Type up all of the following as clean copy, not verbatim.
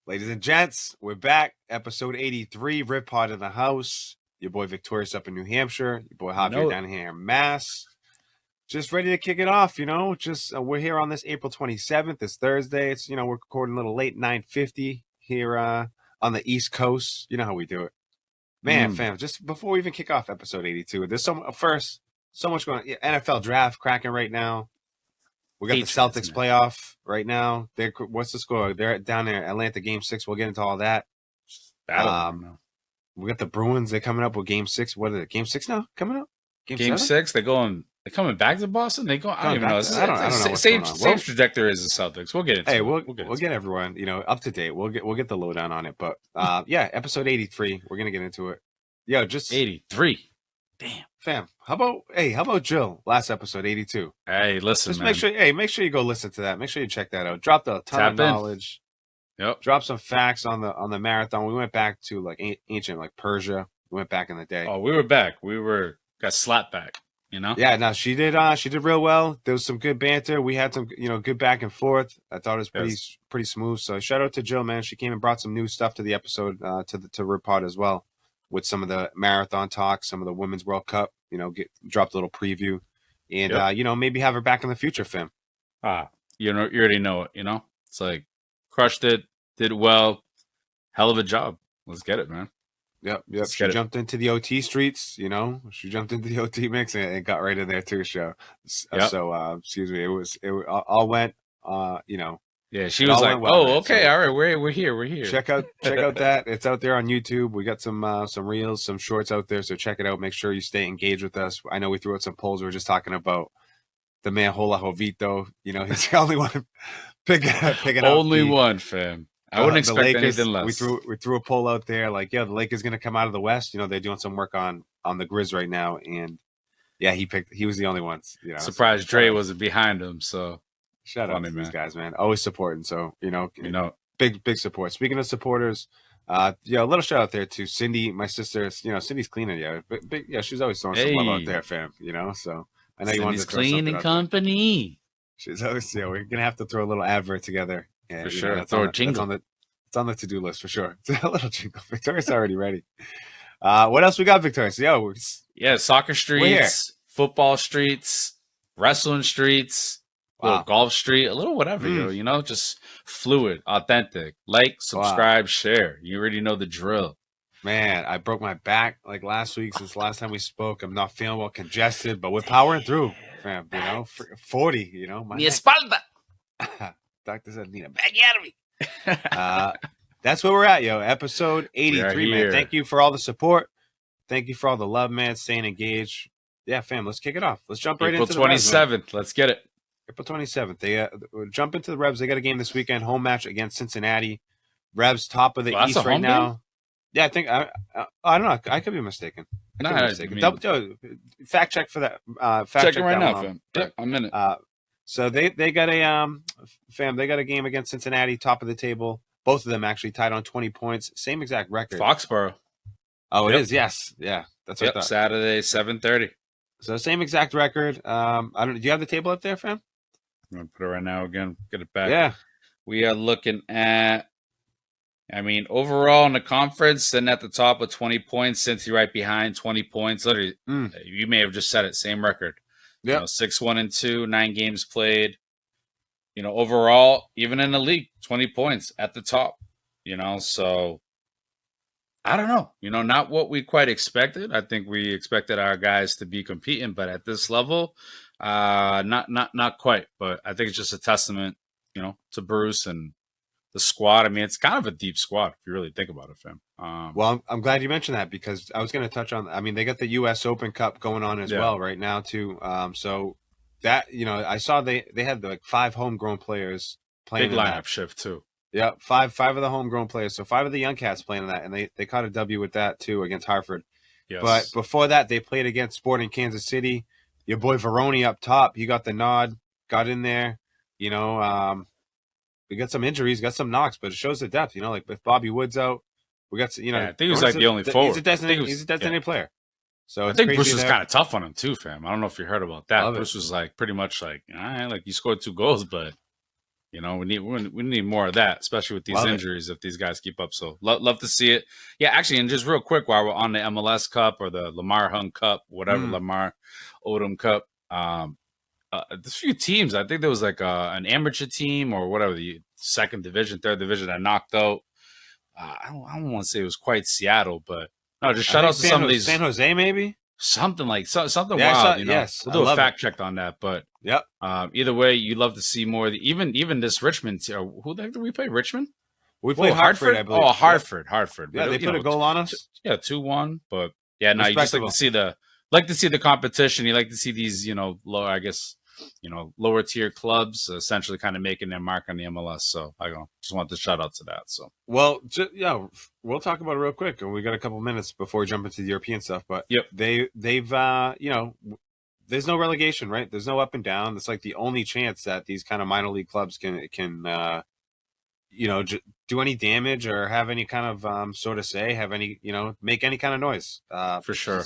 Ladies and gents, we're back. Episode 83, Rip Pod in the house. Your boy Victorious up in New Hampshire. Your boy Javier down here in Mass. Just ready to kick it off, we're here on this April 27th. It's Thursday. It's, we're recording a little late, 9:50 here on the East Coast. You know how we do it. Man, fam, just before we even kick off episode 82, there's so much going on. NFL draft cracking right now. We got the Celtics playoff right now. What's the score? They're down there, Atlanta Game 6. We'll get into all that. We got the Bruins. They're coming up with Game 6. What is it? Game 6 now? Coming up? Game 6? They're coming back to Boston? I don't even know. I don't know what's going on. Same trajectory as the Celtics. We'll get into it. We'll get everyone, up to date. We'll get the lowdown on it. But episode 83. We're gonna get into it. Just 83. Damn. Fam, how about Jill? Last episode, 82. Hey, listen, just man. Make sure you go listen to that. Make sure you check that out. Dropped a ton of knowledge. Yep. Dropped some facts on the marathon. We went back to like ancient Persia. We went back in the day. Oh, we were back. Got slapped back. Yeah, no, she did real well. There was some good banter. We had some, good back and forth. I thought it was pretty smooth. So shout out to Jill, man. She came and brought some new stuff to the episode, to Ripod as well, with some of the marathon talk, some of the Women's World Cup, dropped a little preview, and maybe have her back in the future, fam. You already know it. It's like crushed it, did well, hell of a job. Let's get it, man. Yep. She jumped into the OT streets, She jumped into the OT mix and got right in there too. So, excuse me. It all went, Yeah, she was like, well, "Oh, okay, so, all right, we're here." Check out that. It's out there on YouTube. We got some reels, some shorts out there. So check it out. Make sure you stay engaged with us. I know we threw out some polls. We were just talking about the man Hola Jovito. He's the only one picking up. Only one, fam. I wouldn't expect Lakers, anything less. We threw a poll out there, like, the Lakers going to come out of the West. They're doing some work on the Grizz right now, and he was the only ones. Surprised Dre wasn't behind him. So shout out to these guys, man. Always supporting. So big support. Speaking of supporters, a little shout out there to Cindy, my sister. Cindy's cleaning, but she's always throwing some love out there, fam. So I know you wanted to throw clean and company. She's always, we're gonna have to throw a little advert together. Yeah, for sure. Throw a jingle. It's on the to-do list for sure. It's a little jingle. Victoria's already ready. What else we got, Victoria? Soccer streets, football streets, wrestling streets, a little golf street, a little whatever, just fluid, authentic. Like, subscribe, share. You already know the drill. Man, I broke my back like last week since the last time we spoke. I'm not feeling well, congested, but we're powering through, fam. 40, Mi espalda. Doctor said, need a bag out of me. That's where we're at, Episode 83, man. Thank you for all the support. Thank you for all the love, man. Staying engaged. Yeah, fam, let's kick it off. Let's jump right into the Revs, 27th. Let's get it. April 27th. They jump into the Revs. They got a game this weekend, home match against Cincinnati. Revs top of the East right now. Game? Yeah, I think I don't know. I could be mistaken. Fact check for that. Check it right now, fam. Yeah, I'm in it. So they got a game against Cincinnati, top of the table. Both of them actually tied on 20 points. Same exact record. Foxborough. Oh, it is. Yes. Yeah. That's what I thought. Saturday, 7:30. So same exact record. Do you have the table up there, fam? I'm gonna put it right now again. Get it back. Yeah. We are looking at, overall in the conference, sitting at the top with 20 points. Cincy right behind, 20 points. Literally, you may have just said it. Same record. Yeah, 6-1-2, 9 games played. Overall, even in the league, 20 points at the top. So I don't know. Not what we quite expected. I think we expected our guys to be competing, but at this level, not quite. But I think it's just a testament, to Bruce and the squad. It's kind of a deep squad if you really think about it, fam. Well, I'm glad you mentioned that because I was going to touch on. They got the U.S. Open Cup going on as well right now too. So that I saw they had like 5 homegrown players playing. Big lineup shift too. Yeah, five of the homegrown players. So 5 of the young cats playing in that, and they caught a W with that too against Hartford. Yes. But before that, they played against Sporting Kansas City. Your boy Veroni up top, he got the nod, got in there. We got some injuries, got some knocks, but it shows the depth. Like with Bobby Woods out, we got I think he was like the only forward. He's a designated player. So I think Bruce was kind of tough on him too, fam. I don't know if you heard about that. Bruce was like pretty much like, all right, like you scored 2 goals, but You know, we need more of that, especially with these injuries. If these guys keep up, so love to see it. Yeah, actually, and just real quick, while we're on the MLS Cup or the Lamar Hung Cup, whatever Lamar Odom Cup, there's a few teams. I think there was like an amateur team or whatever, the second division, third division that knocked out. I don't want to say it was quite Seattle, but no, just shout out to some of these. San Jose, maybe something wild. Yes, we'll do a fact check on that. But yep. Either way, you love to see more. Even this Richmond. Who the heck did we play? Richmond. We played Hartford, I believe. Oh, Hartford. Yeah, they put a goal on us. 2-1. But yeah, no, you just like to see the competition. You like to see these, lower tier clubs essentially kind of making their mark on the MLS. So I just want to shout out to that. So well, we'll talk about it real quick. We got a couple minutes before we jump into the European stuff. But yep, they've there's no relegation, right? There's no up and down. It's like the only chance that these kind of minor league clubs can do any damage or have any kind of sort of say, have any, make any kind of noise. For sure.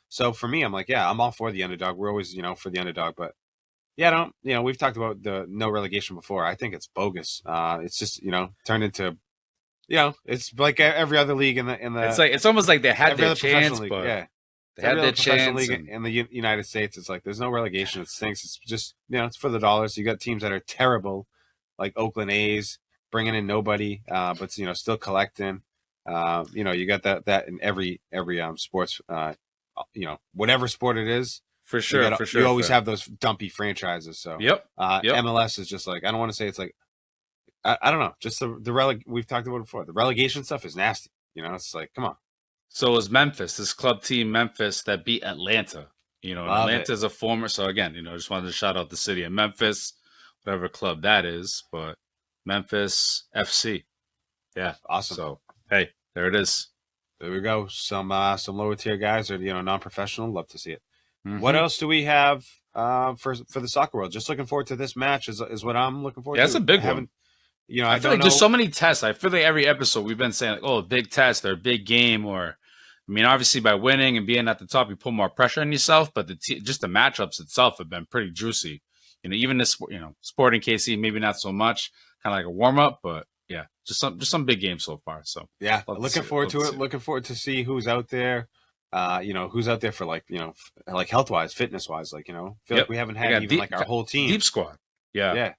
So for me, I'm like, yeah, I'm all for the underdog. We're always, for the underdog, but yeah, we've talked about the no relegation before. I think it's bogus. It's just, turned into, it's like every other league in the. It's almost like they had their chance, but yeah. They had their chance. League in the United States, it's like there's no relegation. It stinks. It's just, it's for the dollars. You got teams that are terrible, like Oakland A's, bringing in nobody, but still collecting. You got that in every sports. Whatever sport it is. For sure. You always have those dumpy franchises. So yep. MLS is just like, I don't want to say it's like, I don't know. Just the we've talked about it before. The relegation stuff is nasty. It's like, come on. So it was Memphis, this club team Memphis that beat Atlanta. Atlanta is a former. So again, just wanted to shout out the city of Memphis, whatever club that is, but Memphis FC. Yeah, awesome. So hey, there it is. There we go. Some lower tier guys are non-professional. Love to see it. Mm-hmm. What else do we have for the soccer world? Just looking forward to this match is what I'm looking forward to. That's a big one. I feel like there's so many tests. I feel like every episode we've been saying, a big test or a big game, or obviously by winning and being at the top, you put more pressure on yourself. But just the matchups itself have been pretty juicy. Even this, Sporting KC, maybe not so much, kind of like a warm up, but yeah, just some big games so far. So yeah, looking forward to it. Looking forward to see who's out there. Who's out there for like health wise, fitness wise, feel like we haven't had even our whole team deep squad. Yeah.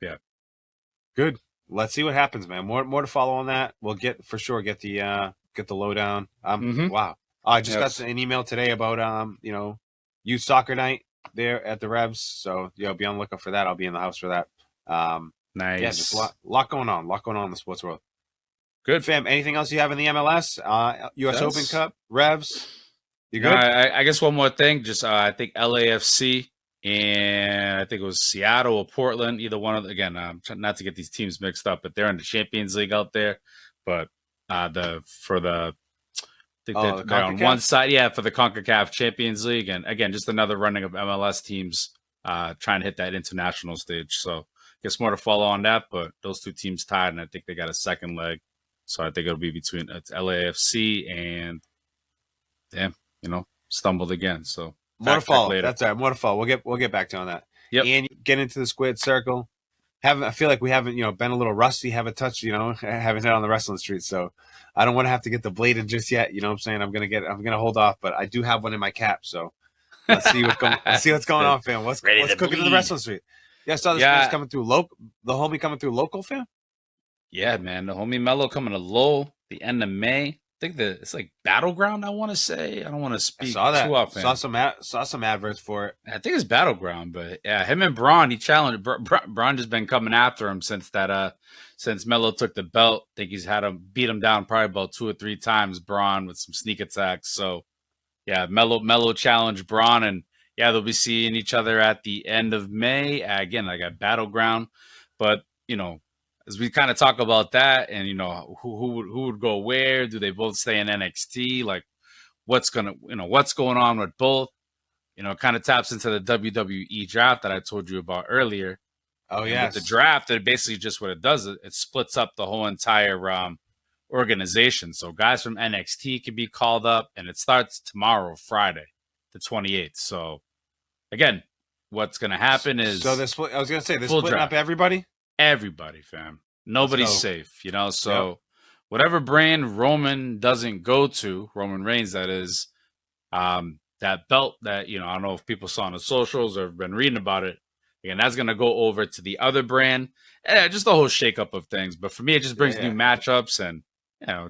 Good. Let's see what happens, man. More to follow on that. We'll get the lowdown. Wow. I just got an email today about youth soccer night there at the Revs. So be on the lookout for that. I'll be in the house for that. Nice. Yeah, just a lot going on. A lot going on in the sports world. Good, fam. Anything else you have in the MLS? US Open Cup, Revs. You good? I guess one more thing. Just I think LAFC and I think it was Seattle or Portland. Either one of them. Again, not to get these teams mixed up, but they're in the Champions League out there. But they're on one side, for the CONCACAF Champions League, and again, just another running of MLS teams trying to hit that international stage. So I guess more to follow on that. But those two teams tied, and I think they got a second leg. So I think it'll be between LAFC and stumbled again. So more to follow. That's all right. More to follow. We'll get back to on that. Yep. And get into the squared circle. I feel like we haven't, been a little rusty, haven't touched, haven't hit on the wrestling street. So I don't want to have to get the blade in just yet. You know what I'm saying? I'm gonna hold off, but I do have one in my cap. So let's see what's going on, fam. What's cooking in the wrestling street? Yeah, I saw this coming through the homie coming through local, fam. Yeah, man. The homie Mello coming to Lowell the end of May. I think it's like Battleground, I want to say. I don't want to speak too often. Saw some adverts for it. I think it's Battleground, but yeah, him and Braun, he challenged. Braun has been coming after him since Mello took the belt. I think he's had him beat him down probably about 2 or 3 times, Braun, with some sneak attacks. So yeah, Mello challenged Braun, and yeah, they'll be seeing each other at the end of May. Again, like at Battleground. But, as we kind of talk about that and, who would go where, do they both stay in NXT? Like what's going on with both, kind of taps into the WWE draft that I told you about earlier. Oh, yeah. The draft, it basically just what it does. It splits up the whole entire organization. So guys from NXT can be called up, and it starts tomorrow, Friday, the 28th. So again, what's going to happen is they're splitting up everybody. everybody, fam. Nobody's safe, So Yep. whatever brand Roman doesn't go to, Roman Reigns, that is, that belt that, I don't know if people saw on the socials or have been reading about it. Again, that's going to go over to the other brand. Just the whole shakeup of things. But for me, it just brings new matchups and,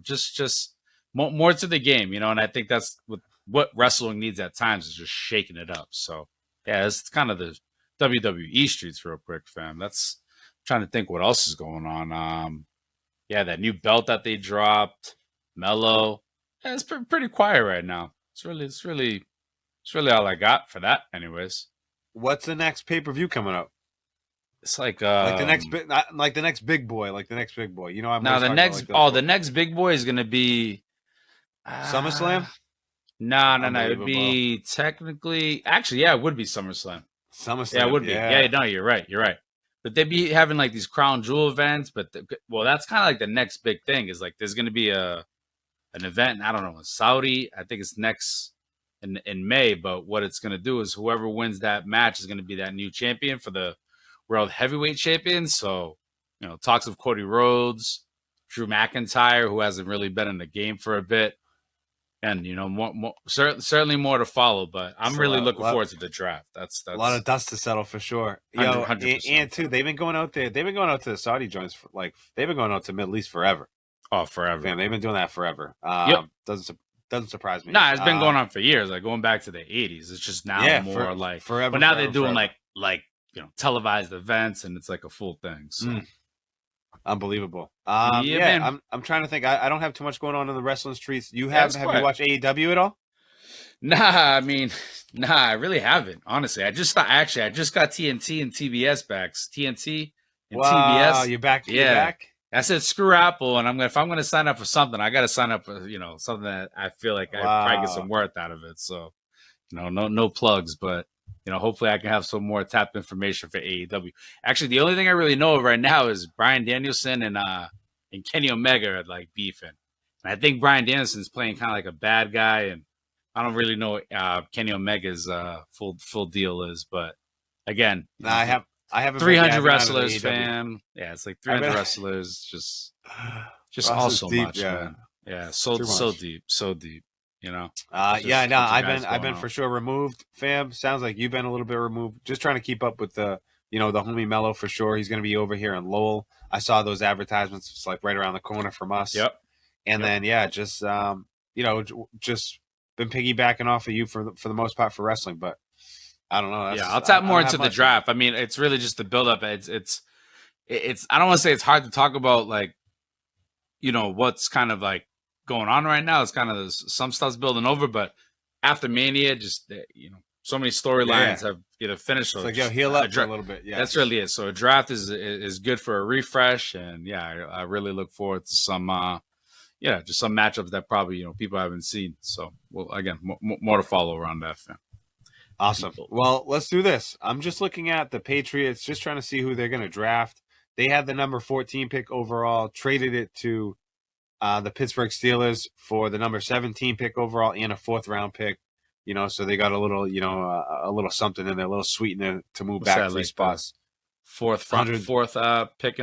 just more to the game, And I think that's what wrestling needs at times, is just shaking it up. So, yeah, it's kind of the WWE streets real quick, fam. That's trying to think what else is going on. Yeah, that new belt that they dropped, Mellow. Yeah, it's pretty quiet right now. It's really all I got for that, anyways. What's the next pay-per-view coming up? It's like the next big, like the next big boy, like the next big boy. I'm now the next about, the next big boy is gonna be SummerSlam. No. It would be technically, actually, yeah, it would be SummerSlam. Yeah, it would be. Yeah, no, you're right. But they'd be having like these crown jewel events. But that's kind of like the next big thing. Is like there's gonna be an event. I don't know, in Saudi. I think it's next in May. But what it's gonna do is whoever wins that match is gonna be that new champion for the World Heavyweight Champion. So talks of Cody Rhodes, Drew McIntyre, who hasn't really been in the game for a bit. And more certainly more to follow, but I'm really looking forward to the draft. That's a lot of dust to settle for sure. 100%. And too, they've been going out there. They've been going out to the Saudi joints for, they've been going out to Middle East forever. Oh, forever. Man, they've been doing that forever. Yep. Doesn't surprise me. Nah, it's been going on for years, like going back to the 80s. It's just now forever. But now they're doing like televised events, and it's like a full thing. So. Unbelible. Man. I'm trying to think. I don't have too much going on in the wrestling streets. You have you watched AEW at all? Nah, I really haven't. Honestly, I just got TNT and TBS back. TNT and TBS. You're back. Yeah. You're back. I said screw Apple, and if I'm gonna sign up for something, I got to sign up for something that I feel like I probably get some worth out of it. So, no plugs, but hopefully I can have some more tap information for AEW. Actually, the only thing I really know of right now is Bryan Danielson and Kenny Omega are like beefing. And I think Bryan Danielson's playing kind of like a bad guy, and I don't really know what Kenny Omega's full deal is. But again, I have 300 wrestlers, fam. Yeah, it's like 300 wrestlers. Just all so deep, much, man. Yeah, so deep. I've been for sure removed, fam. Sounds like you've been a little bit removed. Just trying to keep up with the the homie Mello for sure. He's going to be over here in Lowell. I saw those advertisements. It's like right around the corner from us. Yep. And then just just been piggybacking off of you for the most part for wrestling, but I don't know. I'll tap more into the draft. I mean, it's really just the build up. It's I don't want to say it's hard to talk about like what's kind of like going on right now. It's kind of some stuff's building over, but after Mania, just so many storylines have either finished or it's like heal up for a little bit. Yeah, that's really it. So a draft is good for a refresh, and I really look forward to some just some matchups that probably people haven't seen. So again, more to follow around that, fam. Awesome. Well, let's do this. I'm just looking at the Patriots, just trying to see who they're going to draft. They had the number 14 pick overall, traded it to the Pittsburgh Steelers for the number 17 pick overall and a 4th round pick. So they got a little, a little something in there, a little sweetener to move back 3 spots. Fourth pick in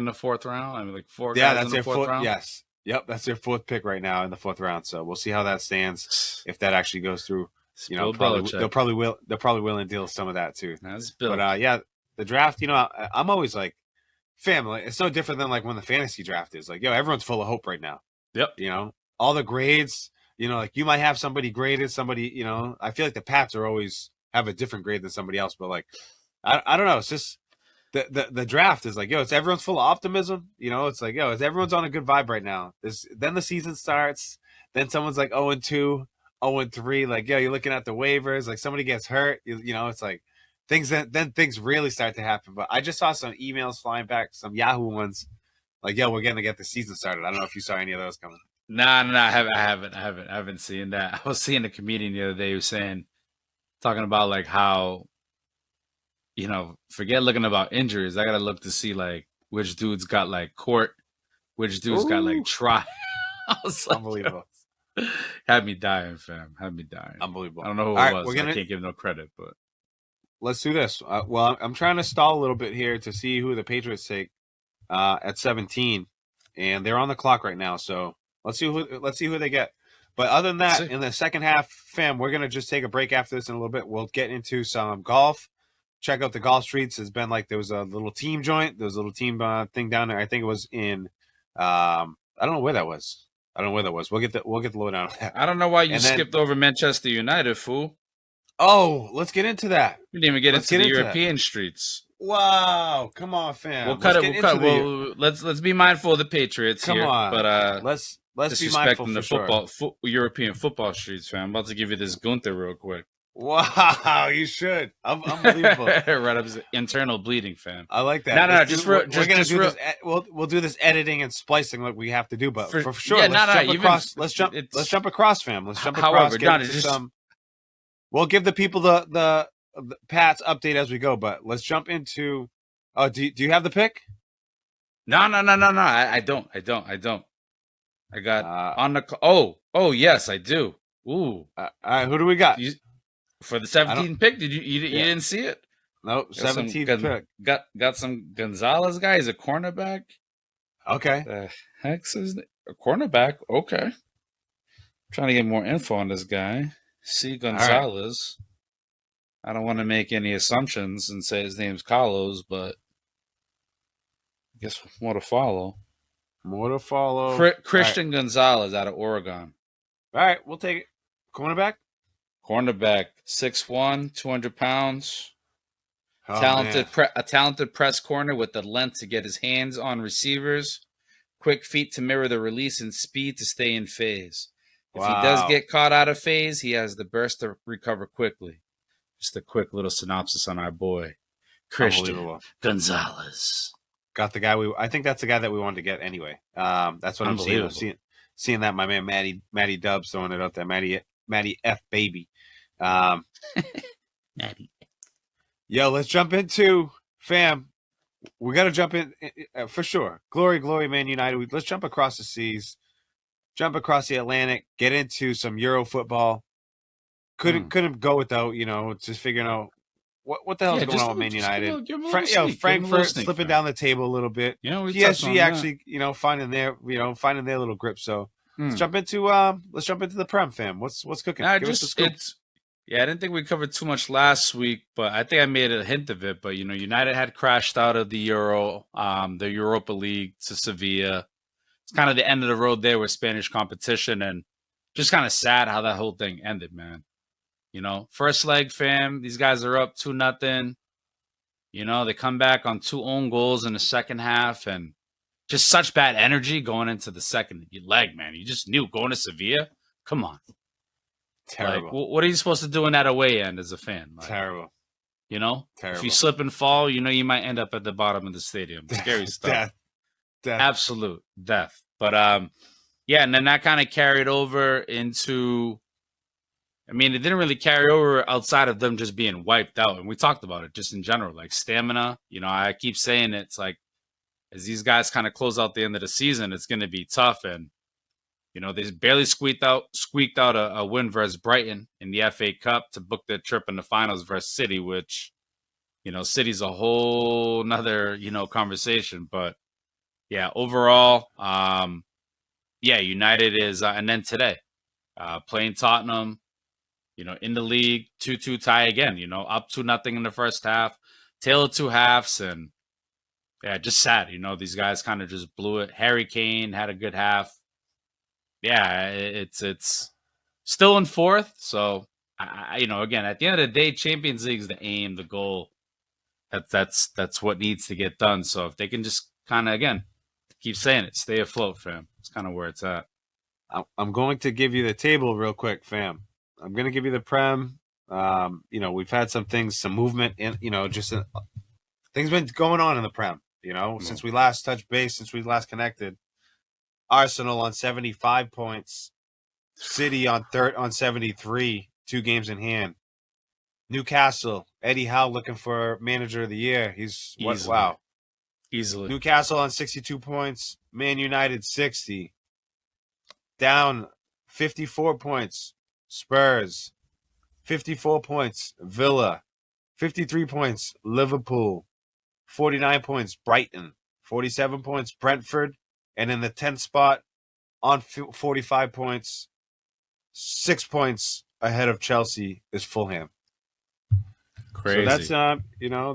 the 4th round. I mean, like 4 guys that's in their the 4th round. Yes. Yep, that's their 4th pick right now in the 4th round. So we'll see how that stands if that actually goes through. They'll probably will and deal some of that too. But the draft, I'm always like, family. It's no different than like when the fantasy draft is like, everyone's full of hope right now. Yep. All the grades, like you might have somebody graded, somebody, I feel like the Pats are always have a different grade than somebody else, but like, I don't know. It's just the draft is like, it's everyone's full of optimism. It's like, it's everyone's on a good vibe right now. Then the season starts. Then someone's like 0-2. 0-3, like you're looking at the waivers, like somebody gets hurt, it's like things really start to happen. But I just saw some emails flying back, some Yahoo ones, like we're going to get the season started. I don't know if you saw any of those coming. Nah, I haven't seen that. I was seeing a comedian the other day who was talking about like how forget looking about injuries. I gotta look to see like which dudes got like court, which dudes got like trial. I was like, unbelievable. Had me dying, fam. Had me dying. Unbelievable. I don't know who it was. I can't give no credit, but let's do this. Well, I'm trying to stall a little bit here to see who the Patriots take. at 17, and they're on the clock right now. So let's see who they get. But other than that, in the second half, fam, we're gonna just take a break after this in a little bit. We'll get into some golf. Check out the golf streets. It's been like there was a little team joint. There was a little team thing down there. I think it was in. I don't know where that was. We'll get the lowdown on that. I don't know why you skipped over Manchester United, fool. Oh, let's get into that. We didn't even get into the European streets. Wow, come on, fam. We'll cut it. Well, let's be mindful of the Patriots here. Come on, but let's be mindful the football, European football streets, fam. I'm about to give you this Gunther real quick. Wow, you should. Unbelievable. Right up his internal bleeding, fam. I like that. We're gonna do this. We'll do this editing and splicing like we have to do, but for sure, let's jump across, fam. Let's jump across. However, we'll give the people the Pat's update as we go, but let's jump into. Oh, do you have the pick? No. I don't. I got on the. Oh, yes, I do. Ooh. All right, who do we got? For the 17th pick, you didn't see it? Nope, 17th pick. Got some Gonzalez guy. He's a cornerback. Okay. The heck's his name? A cornerback. Okay. Trying to get more info on this guy. C. Gonzalez. Right. I don't want to make any assumptions and say his name's Carlos, but I guess more to follow. Christian Gonzalez out of Oregon. All right, we'll take it. Cornerback, 6'1", 200 pounds. A talented press corner with the length to get his hands on receivers. Quick feet to mirror the release and speed to stay in phase. If he does get caught out of phase, he has the burst to recover quickly. Just a quick little synopsis on our boy, Christian Gonzalez. Got the guy I think that's the guy that we wanted to get anyway. That's what I'm seeing. Seeing that, my man Matty Dubs throwing it out there. Matty F baby. Matty. Yo, let's jump into fam. We got to jump in for sure. Glory, Man United. Let's jump across the seas, jump across the Atlantic, get into some Euro football. Couldn't go without just figuring out what the hell's going on with Man United. Frankfurt slipping down the table a little bit. PSG actually finding their little grip. So let's jump into the Prem, fam. What's cooking? Give us the scoop. I didn't think we covered too much last week, but I think I made a hint of it. But United had crashed out of the Euro, the Europa League to Sevilla. It's kind of the end of the road there with Spanish competition, and just kind of sad how that whole thing ended, man. First leg, fam, these guys are up 2-0. They come back on 2 own goals in the second half, and just such bad energy going into the second leg, man. You just knew going to Sevilla. Come on. Terrible. Like, what are you supposed to do in that away end as a fan? Like, terrible. Terrible. If you slip and fall, you might end up at the bottom of the stadium. Scary stuff. Death. Absolute death. But, and then that kind of carried over into... it didn't really carry over outside of them just being wiped out. And we talked about it just in general, like stamina. I keep saying it's like, as these guys kind of close out the end of the season, it's going to be tough. And, they barely squeaked out a win versus Brighton in the FA Cup to book their trip in the finals versus City, which, City's a whole nother, conversation. But yeah, overall, United is, and then today, playing Tottenham, in the league, 2-2 tie again, up 2-0 in the first half, tail of 2 halves, and just sad. These guys kind of just blew it. Harry Kane had a good half. Yeah, it's still in fourth. So, again, at the end of the day, Champions League is the aim, the goal. That's what needs to get done. So if they can just kind of, again, keep saying it, stay afloat, fam. It's kind of where it's at. I'm going to give you the table real quick, fam. I'm going to give you the Prem. We've had some movement in, things been going on in the Prem, since we last touched base, since we last connected. Arsenal on 75 points. City on 73, 2 games in hand. Newcastle, Eddie Howe looking for manager of the year. He's Easily. Newcastle on 62 points. Man United 60. Down 54 points. Spurs, 54 points. Villa, 53 points. Liverpool, 49 points. Brighton, 47 points. Brentford, and in the 10th spot on 45 points, 6 points ahead of Chelsea is Fulham. Crazy. So that's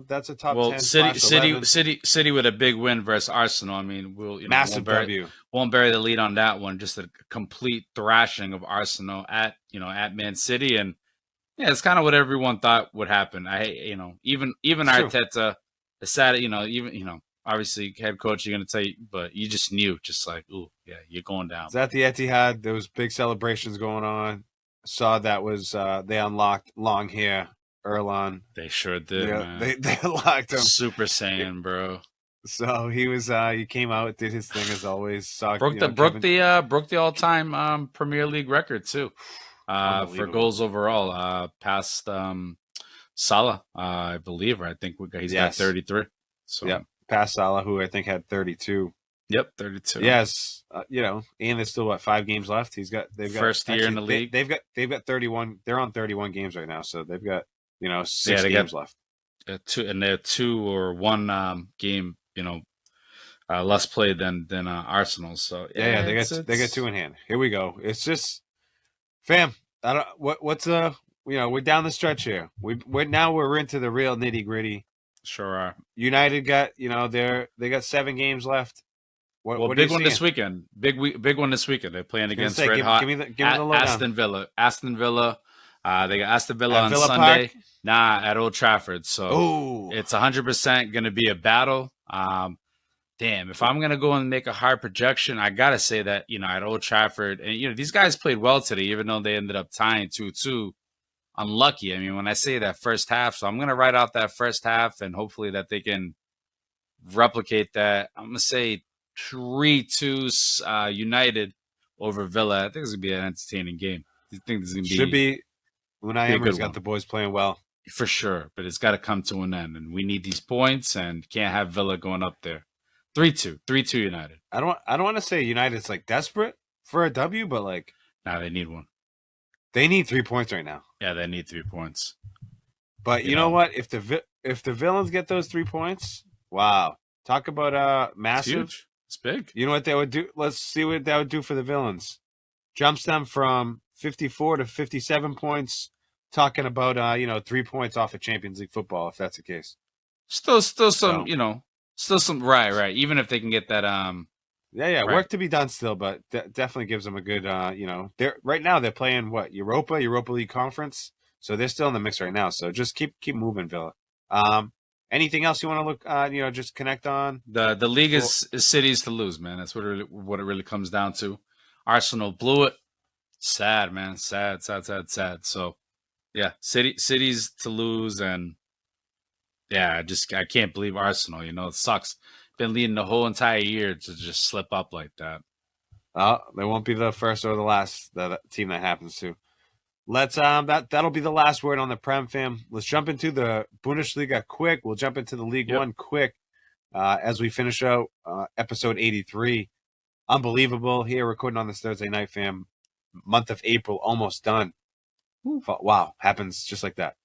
that's a top 10 City with a big win versus Arsenal. I mean, massive W. Won't bury the lead on that one. Just a complete thrashing of Arsenal at Man City, and yeah, it's kind of what everyone thought would happen. Even Arteta, the sad, obviously head coach, you're gonna tell you, but you just knew, just like, ooh, yeah, you're going down. It's at the Etihad. There was big celebrations going on. Saw that was they unlocked long hair. Erlon. They sure did, man. They locked him. Super Saiyan, bro. So he came out, did his thing as always. Broke the all-time Premier League record too. For goals overall, past Salah, I believe, or I think he's got 33. So yeah, past Salah, who I think had 32. Yep, 32. Yes, and there's still 5 games left. They've got first year in the league. They've got 31. They're on 31 games right now, so they've got 6 games left. And they're 2 or 1 game, less played than Arsenal. So yeah, they got 2 in hand. Here we go. It's just, fam. I don't we're down the stretch here. We're into the real nitty gritty. Sure are. United got they got 7 games left. What big one this weekend. Big one this weekend. They're playing against Red Hot. Give me the lowdown. Aston Villa. They got Aston Villa on Sunday. Park? Nah, at Old Trafford. So it's 100% going to be a battle. Damn, if I'm going to go and make a hard projection, I got to say that, at Old Trafford, and, these guys played well today, even though they ended up tying 2-2. Unlucky. I mean, when I say that first half, so I'm going to write out that first half, and hopefully that they can replicate that. I'm going to say 3-2 United over Villa. I think it's going to be an entertaining game. I think this is going to be... Should be. Unai Emery's got the boys playing well. For sure, but it's got to come to an end, and we need these points, and can't have Villa going up there. 3-2 United. I don't want to say United's desperate for a W, but they need one. They need 3 points right now. Yeah, they need 3 points. But you know what? If the Villains get those 3 points, wow! Talk about massive. It's huge. It's big. You know what they would do? Let's see what that would do for the Villains. Jumps them from 54 to 57 points. Talking about 3 points off of Champions League football, if that's the case. Still some right. Even if they can get that right. Work to be done still, but definitely gives them a good they're right now they're playing Europa League Conference, so they're still in the mix right now. So just keep moving, Villa. Anything else you want to look just connect on? The league is cities to lose, man. That's what it really comes down to. Arsenal blew it. Sad, man. Sad. So yeah, cities to lose, and yeah, I can't believe Arsenal. It sucks. Been leading the whole entire year to just slip up like that. They won't be the first or the last team that happens to. Let's that'll be the last word on the Prem, fam. Let's jump into the Bundesliga quick. We'll jump into the League One quick as we finish out episode 83. Unbelievable here, recording on this Thursday night, fam. Month of April almost done. Wow, happens just like that.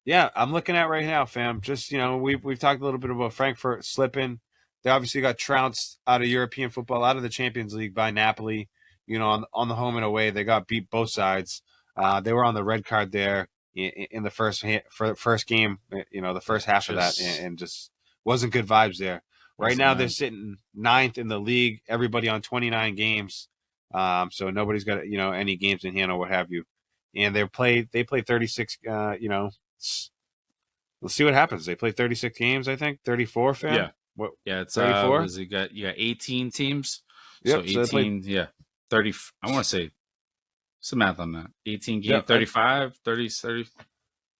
Yeah, I'm looking at right now, fam. Just we've talked a little bit about Frankfurt slipping. They obviously got trounced out of European football, out of the Champions League by Napoli. On the home and away, they got beat both sides. They were on the red card there in the first game. The first half of that, and just wasn't good vibes there. Right now, they're sitting 9th in the league. Everybody on 29 games. So nobody's got any games in hand or what have you. And they play 36. Let's see what happens. They play 36 games, I think 34. Fam. Yeah. What? Yeah, it's 34. You got 18 teams. Yep, so 18. So 30. I want to say. What's the math on that? 18 games, 35, 30.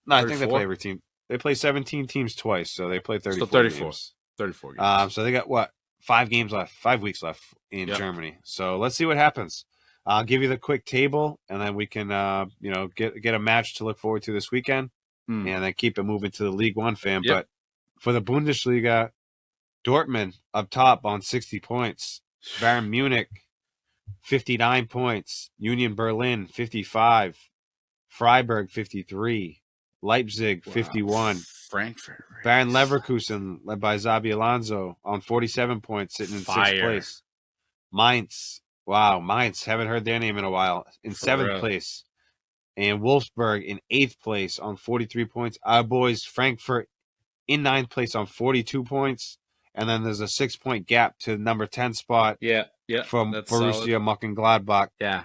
No, I think they play every team. They play 17 teams twice, so they play 34. So 34. Games. 34 games. So they got 5 games left, 5 weeks left in Germany. So let's see what happens. I'll give you the quick table, and then we can, get a match to look forward to this weekend, and then keep it moving to the League One, fam. Yep. But for the Bundesliga, Dortmund up top on 60 points. Bayern Munich, 59 points. Union Berlin, 55. Freiburg, 53. Leipzig, 51. Frankfurt. Bayern Leverkusen, led by Xabi Alonso, on 47 points, sitting in 6th place. Mainz. Wow, Mainz. Haven't heard their name in a while. In 7th place. And Wolfsburg in 8th place on 43 points. Our boys, Frankfurt, in 9th place on 42 points. And then there's a 6-point gap to the number 10 spot. Yeah. From Borussia Mönchengladbach. Yeah.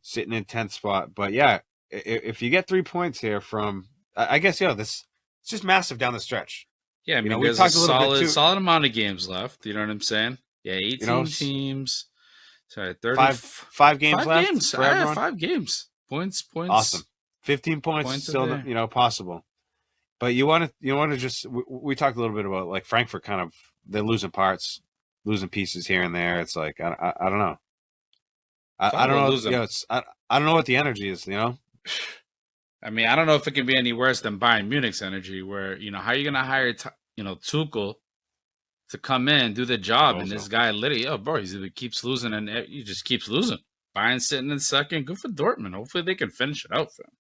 Sitting in 10th spot. But yeah, if you get 3 points here from, I guess, it's just massive down the stretch. Yeah, I mean, there's a solid amount of games left. You know what I'm saying? Yeah, 18 teams. Sorry, 30. Five games left. For everyone? 5 games. Points. Awesome. 15 points still, possible. But you want to just, we talked a little bit about like Frankfurt kind of, they're losing parts, losing pieces here and there. It's like, I don't know. I don't know. I don't know what the energy is, I mean, I don't know if it can be any worse than Bayern Munich's energy, where, how are you going to hire, Tuchel to come in, do the job, and this guy literally, he keeps losing, and he just keeps losing. Bayern sitting in second. Good for Dortmund. Hopefully they can finish it out for him.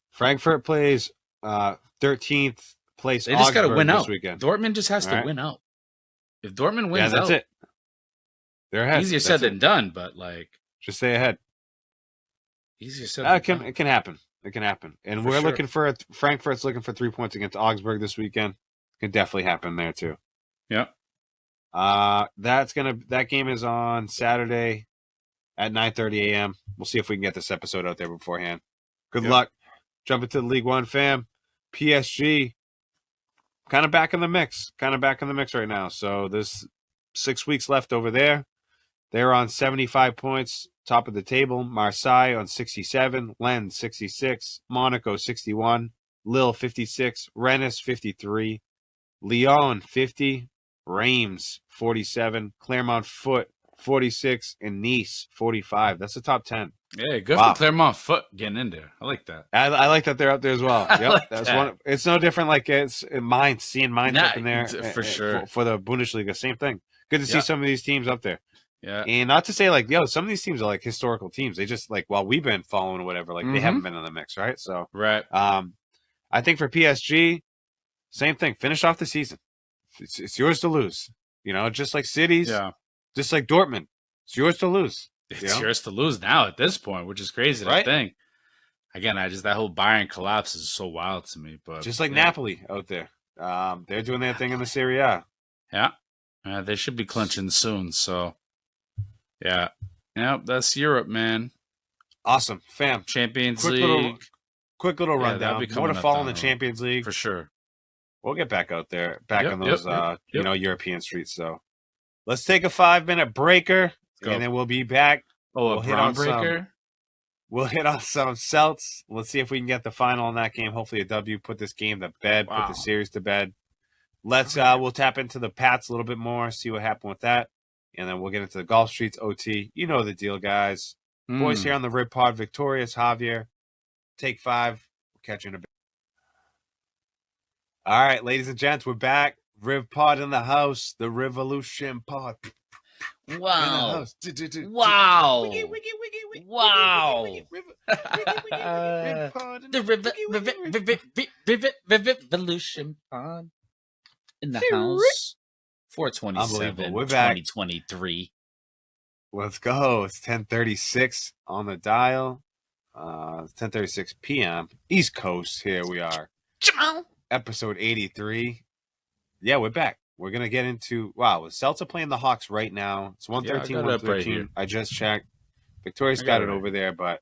Frankfurt plays 13th place. They just got to win out. Weekend. Dortmund just has to win out. If Dortmund wins that's it. They're ahead. Easier said than done, but just stay ahead. Easier said than done. It can happen. It can happen. And we're looking for Frankfurt's looking for 3 points against Augsburg this weekend. It can definitely happen there too. Yeah. That game is on Saturday at 9:30 a.m. We'll see if we can get this episode out there beforehand. Good luck. Jump into the League One, fam. PSG, kind of back in the mix. Right now. So there's 6 weeks left over there. They're on 75 points, top of the table. Marseille on 67, Lens 66, Monaco 61, Lille 56, Rennes 53, Lyon 50, Reims 47, Clermont Foot 46, and Nice 45. That's the top 10. Yeah, good for Clermont Foot getting in there. I like that. I like that they're up there as well. Yep, that's one. It's no different. Like it's Mainz, seeing Mainz up in there for sure for the Bundesliga. Same thing. Good to see some of these teams up there. Yeah, and not to say some of these teams are like historical teams. They just while we've been following or whatever, they haven't been in the mix, right? So right. I think for PSG, same thing. Finish off the season. It's yours to lose. Just like cities. Yeah. Just like Dortmund, it's yours to lose. It's yours to lose now at this point, which is crazy to think. Again, that whole Bayern collapse is so wild to me. But just like Napoli out there, they're doing their thing in the Serie A. Yeah, they should be clinching soon. So, yeah, that's Europe, man. Awesome, fam. Champions League. Quick little rundown. More to follow in the Champions League for sure. We'll get back out there, on those European streets. So. Let's take a 5-minute breaker, and then we'll be back. We'll hit on breaker? We'll hit on some Celts. Let's see if we can get the final in that game. Hopefully a W. Put this game to bed, put the series to bed. We'll tap into the Pats a little bit more, see what happened with that. And then we'll get into the Golf Streets OT. You know the deal, guys. Boys here on the Rib Pod, Victorious, Javier. Take 5. We'll catch you in a bit. All right, ladies and gents, we're back. Riv Pod in the house, the Revolution Pod. Wow. Wow. Wow. The Revolution Pod in the house. 4/27, we're back. 2023. Let's go. It's 10:36 on the dial. It's 10:36 p.m. East Coast. Here we are. Episode 83. Yeah, we're back. We're going to get into, the Celts are playing the Hawks right now. It's 113, 113. Right, I just checked. Victoria's got it over there, but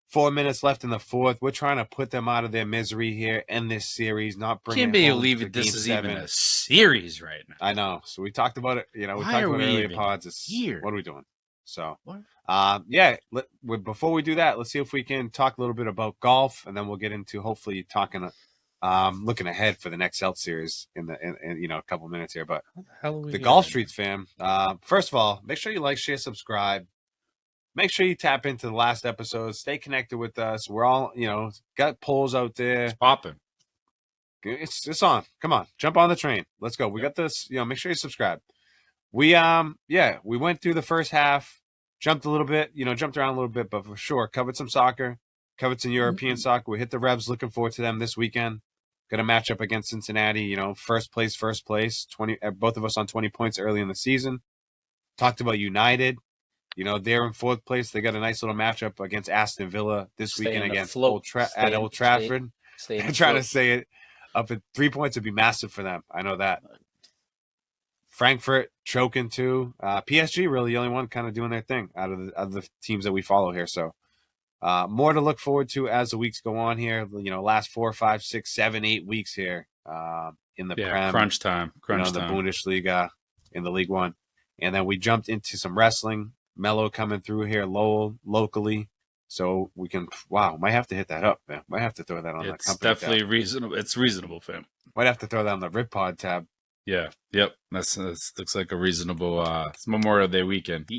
4 minutes left in the fourth. We're trying to put them out of their misery here, end this series, not bring Can't believe it. This is even a series right now. I know. So we talked about it. We talked about earlier pods. What are we doing? So, before we do that, let's see if we can talk a little bit about golf, and then we'll get into hopefully talking looking ahead for the next Celts series in a couple of minutes here. But the Golf Streets, fam. First of all, make sure you like, share, subscribe. Make sure you tap into the last episode. Stay connected with us. We're all, got polls out there. It's popping. It's on. Come on, jump on the train. Let's go. We got this. Make sure you subscribe. We went through the first half, jumped around a little bit, but for sure covered some soccer. covered some European soccer. We hit the Revs. Looking forward to them this weekend. Going to match up against Cincinnati. First place. 20. Both of us on 20 points early in the season. Talked about United. They're in 4th place. They got a nice little matchup against Aston Villa this weekend against Old Trafford. I'm trying to say it. Up at 3 points would be massive for them. I know that. Frankfurt choking too. PSG really the only one kind of doing their thing out of the teams that we follow here. So more to look forward to as the weeks go on here. Last 4, 5, 6, 7, 8 weeks here in the Prem, crunch time, the Bundesliga, in the League One, and then we jumped into some wrestling. Mello coming through here, Lowell locally. So we can, might have to hit that up, man. Might have to throw that on the company. It's definitely reasonable. It's reasonable, fam. Might have to throw that on the Rip Pod tab. Yeah. Yep. That's looks like a reasonable. It's Memorial Day weekend.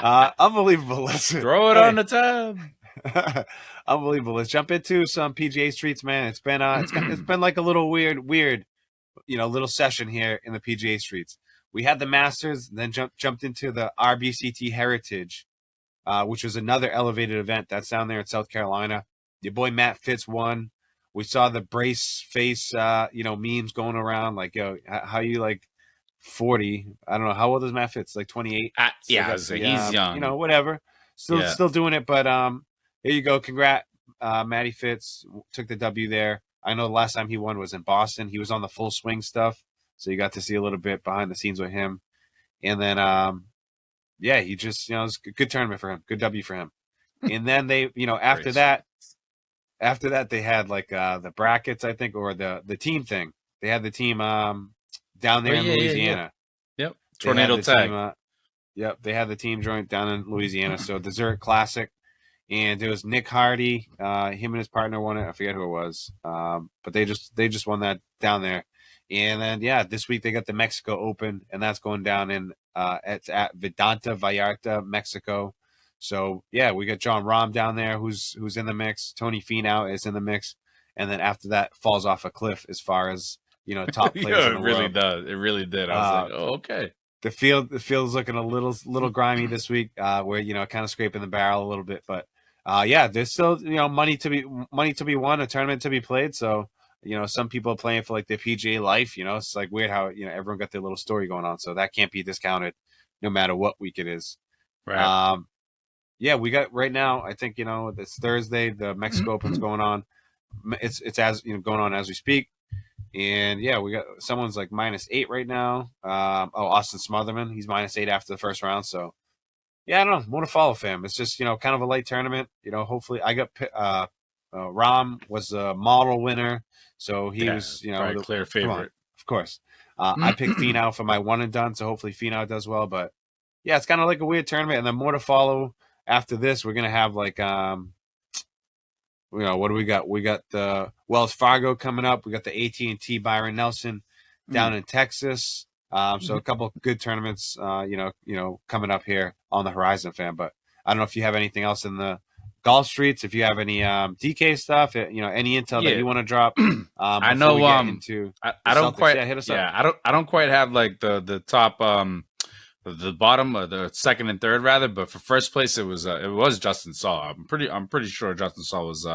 Unbelievable. Listen, throw it on the tab. Unbelievable. Let's jump into some PGA Streets, man. It's been like a little weird, little session here in the PGA Streets. We had the Masters, then jumped into the RBCT Heritage, which was another elevated event. That's down there in South Carolina. Your boy Matt Fitz won. We saw the brace face, memes going around. Like, yo, how you like 40? I don't know. How old is Matt Fitz? Like 28? He's young. Whatever. Still doing it. But here you go. Congrats, Matty Fitz. Took the W there. I know the last time he won was in Boston. He was on the full swing stuff. So you got to see a little bit behind the scenes with him. And then, he just, it was a good tournament for him. Good W for him. And then they, after that, they had like the brackets, I think, or the team thing. They had the team down there in Louisiana. Yeah. Yep. Tornado tag. They had the team joint down in Louisiana. So Desert Classic. And it was Nick Hardy. Him and his partner won it. I forget who it was. But they just won that down there. And then, this week they got the Mexico Open, and that's going down in it's at Vedanta Vallarta, Mexico. So, we got John Rahm down there who's in the mix. Tony Finau is in the mix. And then after that, falls off a cliff as far as, top players in the world. It really did. I was like, oh, okay. The field's looking a little grimy this week, where, kind of scraping the barrel a little bit. But, there's still, money to be won, a tournament to be played. So, some people are playing for like their PGA life, it's like weird how, everyone got their little story going on. So that can't be discounted no matter what week it is. Right. We got right now, I think, it's Thursday, the Mexico Open's going on. It's as, going on as we speak. And we got someone's like -8 right now. Austin Smotherman, he's -8 after the first round. So I don't know, more to follow, fam. It's just, kind of a light tournament, hopefully I got, Rahm was a model winner. So he was, the clear favorite. Of course. I picked Finau for my one and done, so hopefully Finau does well. But it's kind of like a weird tournament, and then more to follow after this. We're gonna have like what do we got? We got the Wells Fargo coming up. We got the AT&T Byron Nelson down in Texas. So a couple of good tournaments, coming up here on the horizon, fam. But I don't know if you have anything else in the golf streets, if you have any DK stuff, any intel that you want to drop. I know I don't quite hit us up. I don't quite have like the top the bottom or the second and third rather, but for first place it was Justin Saw. I'm pretty sure Justin Saw was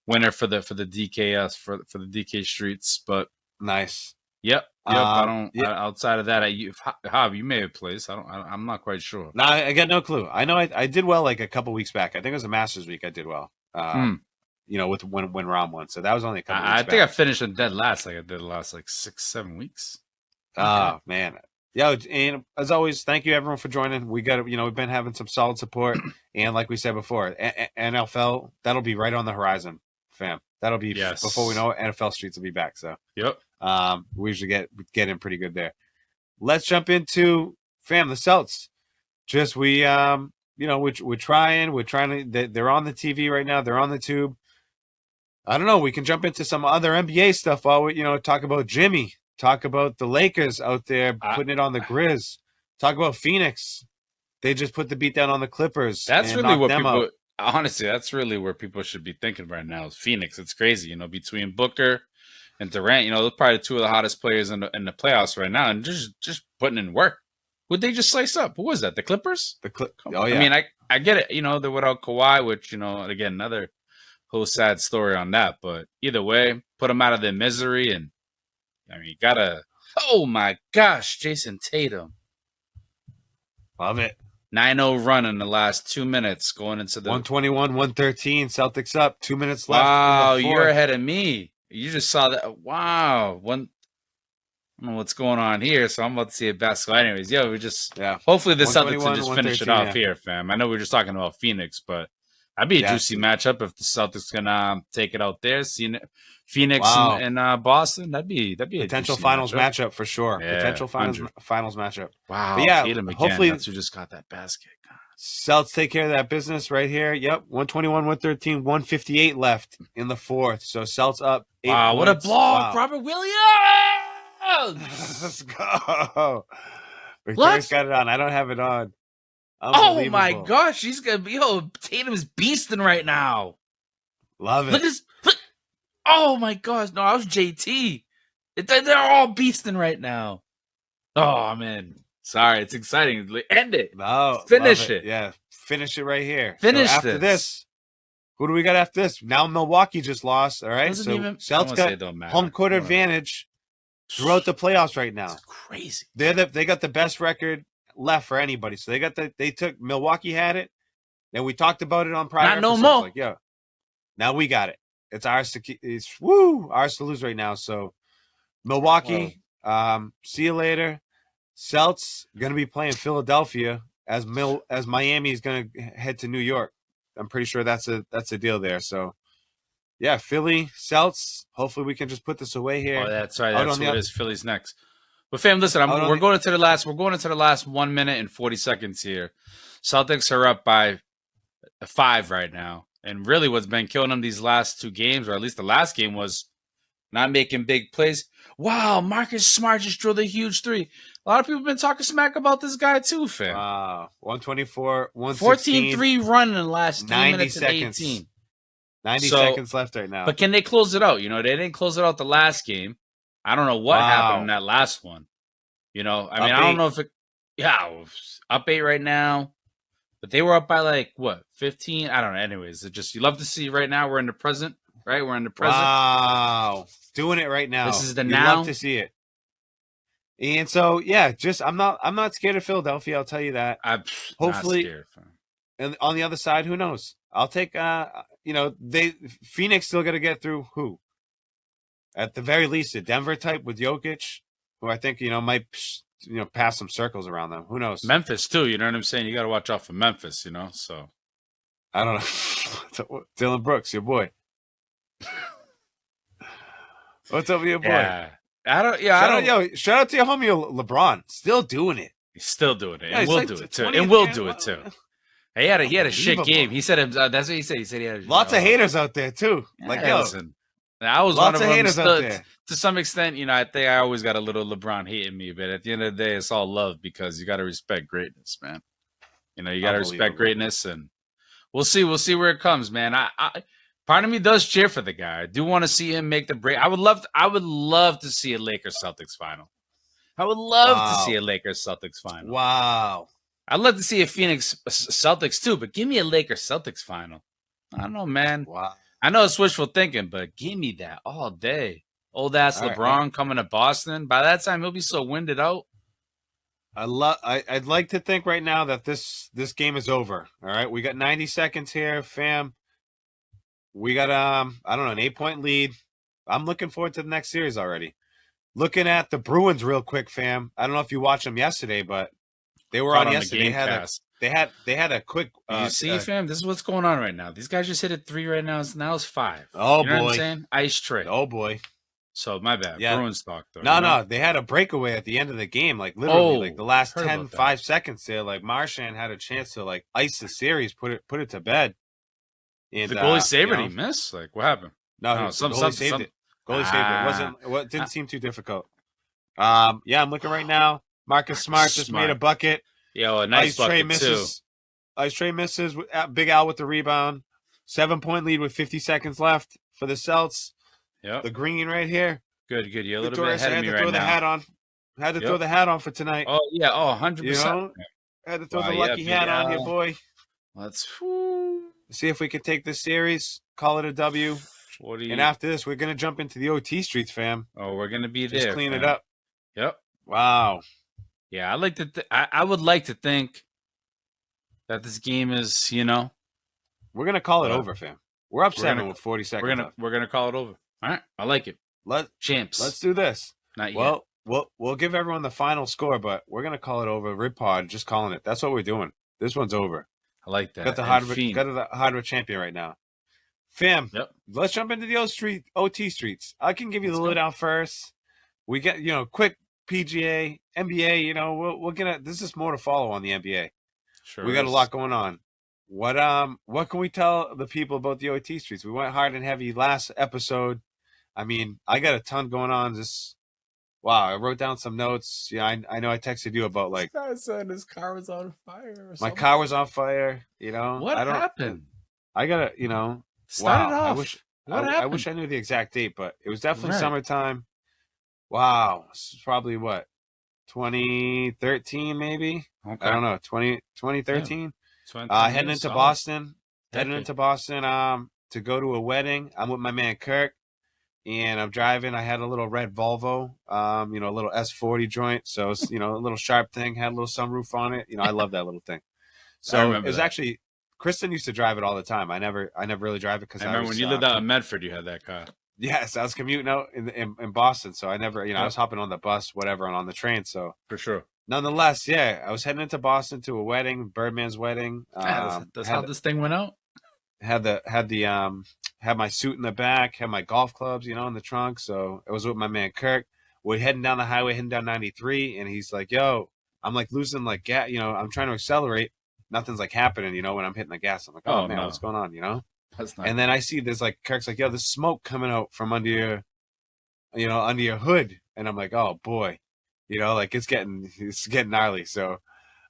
winner for the DKS for the DK streets, but nice. Yep. Outside of that, you may have placed. I'm not quite sure. No, I got no clue. I know I did well like a couple weeks back. I think it was a Masters week. I did well. With when Rahm won. So that was only a couple. Weeks back. I think I finished in dead last. Like I did the last like 6-7 weeks. Oh man. And as always, thank you everyone for joining. We got we've been having some solid support, and like we said before, NFL that'll be right on the horizon, fam. That'll be before we know it. NFL Streets will be back. So we usually get in pretty good there. Let's jump into the Celts. Just we're trying to. They're on the TV right now. They're on the tube. I don't know. We can jump into some other NBA stuff while we talk about Jimmy. Talk about the Lakers out there putting it on the Grizz. Talk about Phoenix. They just put the beat down on the Clippers. That's really what people. Honestly, that's really where people should be thinking right now is Phoenix. It's crazy, between Booker and Durant. They're probably two of the hottest players in the playoffs right now, and just putting in work. Would they just slice up? Who was that? The Clippers? Oh yeah. I mean, I get it. They're without Kawhi, which again another whole sad story on that. But either way, put them out of their misery, and you gotta. Oh my gosh, Jason Tatum. Love it. 9-0 run in the last 2 minutes going into the 121-113. Celtics up. 2 minutes left. Wow, you're ahead of me. You just saw that. Wow. I don't know what's going on here, so I'm about to see a basketball. Anyways, hopefully the Celtics will just finish it off here, fam. I know we were just talking about Phoenix, but that'd be a juicy matchup if the Celtics can take it out there. Seeing Phoenix and Boston, that'd be a potential finals matchup for sure. Yeah, potential finals matchup. Wow, but yeah, Tatum again. Hopefully that's who just got that basket. Celts take care of that business right here. Yep, 121-113, 158 left in the fourth. So Celts up 8 wow, points. What a block, Robert Williams! Let's go. Victoria's got it on. I don't have it on. Oh my gosh, she's gonna be. Tatum's beasting right now. Love it. Look at this. Oh my gosh, no, I was JT. They're all beasting right now. Oh man, sorry, it's exciting. End it. No, finish it. Yeah, finish it right here. Finish after this. Who do we got after this? Now Milwaukee just lost. All right, Celts got home court advantage throughout the playoffs right now. It's crazy. They got the best record left for anybody. So they took Milwaukee had it. Then we talked about it on prior episodes. No more. Like, yo, now we got it. It's ours to ours to lose right now. So Milwaukee, see you later. Celts gonna be playing Philadelphia as Miami is gonna head to New York. I'm pretty sure that's a deal there. So yeah, Philly, Celts. Hopefully we can just put this away here. Oh, that's right. That's what it is. Philly's next. But fam, listen, we're going into the last 1 minute and 40 seconds here. Celtics are up by 5 right now. And really what's been killing them these last 2 games, or at least the last game, was not making big plays. Wow, Marcus Smart just drilled a huge 3. A lot of people have been talking smack about this guy too, fam. Wow. 124, 116. 14-3 run in the last 3 minutes seconds. and 18. 90 seconds left right now. But can they close it out? They didn't close it out the last game. I don't know what happened in that last one. I don't know if it... Yeah, up 8 right now. But they were up by 15? I don't know. Anyways, you love to see right now we're in the present, right? We're in the present. Wow. Doing it right now. This is the you now. Love to see it. And so, yeah, I'm not scared of Philadelphia, I'll tell you that. I'm hopefully, not scared. And on the other side, who knows? I'll take Phoenix still got to get through who? At the very least, a Denver type with Jokic, who I think might pass some circles around them. Who knows? Memphis too. You know what I'm saying? You got to watch out for Memphis. So I don't know. Dylan Brooks, your boy. What's up with your boy? Yeah. Shout out to your homie LeBron. Still doing it. He's still doing it. And we'll do it too. And we'll do it too. He had a shit game. He said that's what he said. He said he had lots of haters out there too. Listen, I was one of them. Haters out there. To some extent, I think I always got a little LeBron hating me, but at the end of the day, it's all love because you got to respect greatness, man. You got to respect greatness, and we'll see where it comes, man. I part of me does cheer for the guy. I do want to see him make the break. I would love to see a Lakers Celtics final. I would love to see a Lakers Celtics final. Wow. I'd love to see a Phoenix Celtics too, but give me a Lakers Celtics final. I don't know, man. Wow. I know it's wishful thinking, but give me that all day. Old ass LeBron coming to Boston. By that time, he'll be so winded out. I'd like to think right now that this game is over. All right, we got 90 seconds here, fam. We got I don't know, an 8-point lead. I'm looking forward to the next series already. Looking at the Bruins real quick, fam. I don't know if you watched them yesterday, but they were on yesterday. They had a quick. You see, fam, this is what's going on right now. These guys just hit a 3 right now. Now it's 5. Oh, you know boy. What I'm saying? Ice tray. Oh, boy. So, my bad. Yeah. Bruins talk, though. No. They had a breakaway at the end of the game. Literally, the last 5 seconds there. Marchand had a chance to, ice the series, put it to bed. And, the goalie saved it. He missed? What happened? No, goalie saved it. Goalie saved it. It didn't seem too difficult. I'm looking right now. Marcus Smart just made a bucket. Yo, a nice bucket, too. Ice Tray misses. Big Al with the rebound. 7-point lead with 50 seconds left for the Celts. Yep. The green right here. Good. You're a little bit ahead of me right now. Had to throw the hat on for tonight. Oh, yeah. Oh, 100%. Had to throw the lucky hat on here, boy. Let's see if we can take this series, call it a W. And after this, we're gonna jump into the OT streets, fam. Oh, we're gonna be just there. Clean fam. it up. Yep. Wow. Yeah, I like to. I would like to think that this game is, we're gonna call it over, fam. We're up 7 with 40 seconds left. We're gonna call it over. All right, I like it. Champs. Let's do this. Not yet. Well, we'll give everyone the final score, but we're gonna call it over. Rip Pod, just calling it. That's what we're doing. This one's over. I like that. Got the hardwood champion right now. Fam, Let's jump into the OT streets. I can give you the lowdown first. We get, quick PGA, NBA, we'll get this is more to follow on the NBA. Sure. We got a lot going on. What can we tell the people about the OT streets? We went hard and heavy last episode. I mean, I got a ton going on. Wow, I wrote down some notes. Yeah, I know I texted you about like. This guy said his car was on fire. Or my car was on fire. What happened? I gotta, Start it off. I wish I knew the exact date, but it was definitely summertime. Wow, this is probably what 2013, maybe. Okay. I don't know, 2013. Yeah. Heading into Boston. To go to a wedding. I'm with my man Kirk. And I'm driving. I had a little red Volvo, a little S40 joint. So, it's, a little sharp thing, had a little sunroof on it. I love that little thing. So it was actually, Kristen used to drive it all the time. I never really drive it because I remember when you lived out in Medford, you had that car. Yes, I was commuting out in Boston. So I never, I was hopping on the bus, whatever, and on the train. So for sure. Nonetheless, I was heading into Boston to a wedding, Birdman's wedding. That's how this thing went out. Had my suit in the back, had my golf clubs, in the trunk. So it was with my man Kirk. We're heading down the highway, heading down 93, and he's like, "Yo," I'm like losing like gas. I'm trying to accelerate. Nothing's like happening, when I'm hitting the gas. I'm like, "Oh man, what's going on?" That's not. And then I see there's like Kirk's like, "Yo, there's smoke coming out from under your hood," and I'm like, "Oh boy," like it's getting gnarly. So.